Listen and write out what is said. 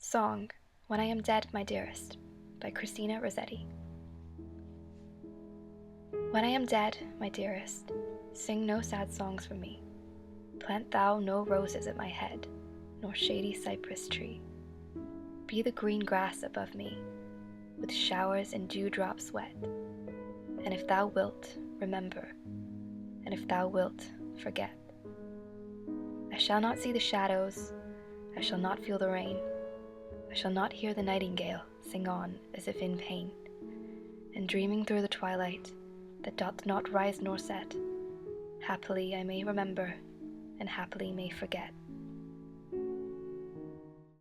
Song, When I Am Dead, My Dearest, by Christina Rossetti. When I am dead, my dearest, sing no sad songs for me. Plant thou no roses at my head, nor shady cypress tree. Be the green grass above me, with showers and dewdrops wet. And if thou wilt, remember, and if thou wilt, forget. I shall not see the shadows, I shall not feel the rain, I shall not hear the nightingale sing on as if in pain, and dreaming through the twilight that doth not rise nor set, happily I may remember, and happily may forget.